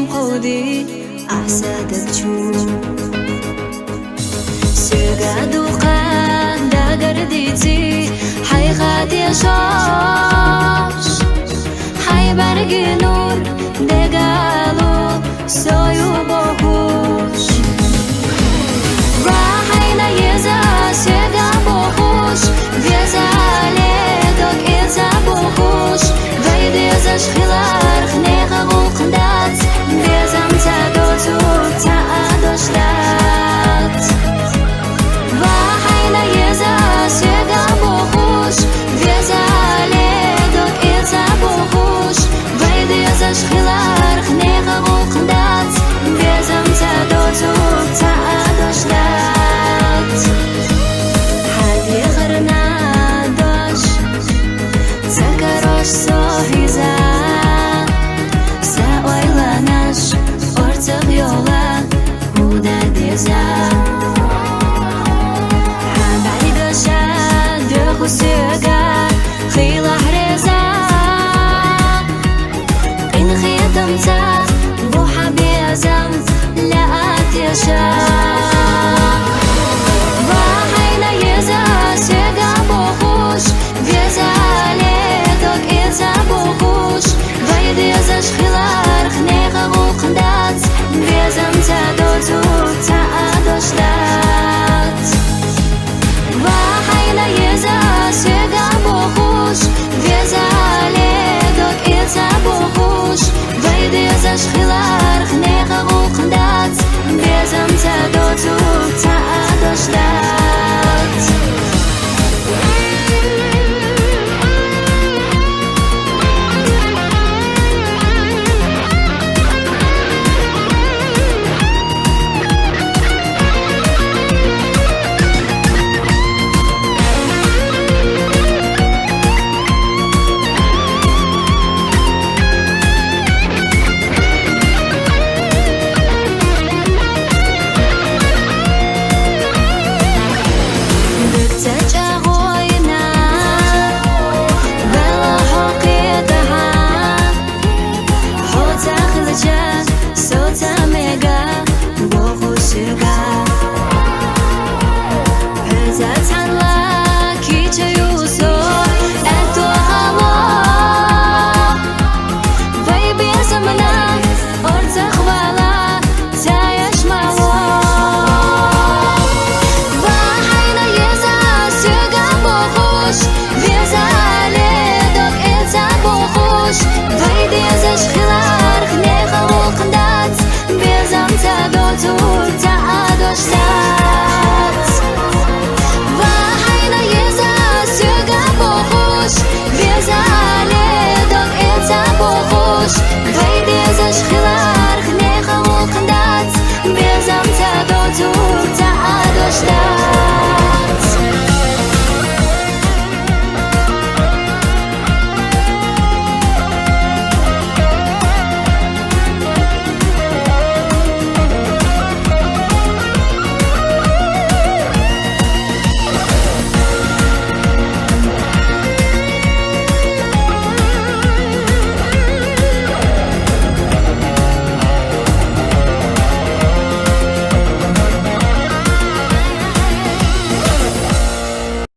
قودي أحسادك تشوف سيقادو قان دا قرديتي حي غادي شوش حي برقي نور دقالو سويو بوخوش راحينا يزا سيقا بوخوش بيزا ليدوك إزا بوخوش غيدي زاش خلار خنيخا غوقندات بيزا متادو توتا أدوشتات راحينا يزا سيقا بوخوش بيزا ليدوك إزا بوخوش غيدي زاش خلار خنيخا غوقندات بيزا متادو توتا أدوشتات حدي غرنا دوش تكروش سوهيزا سأويلاناش أرتق يولا هودا ديزا حبعي دوشا دوخو سيقا خيلا حريزا إن خيطمتا بوحا بيزم لا أتيشا راحينا يزا سيقا بوخوش بيزا ليدوك إزا بوخوش غيدي زاش خلار خنيخا غوقندات بيزا متادو توتا أدوشتات راحينا يزا سيقا بوخوش بيزا ليدوك إزا بوخوش غيدي زاش خلار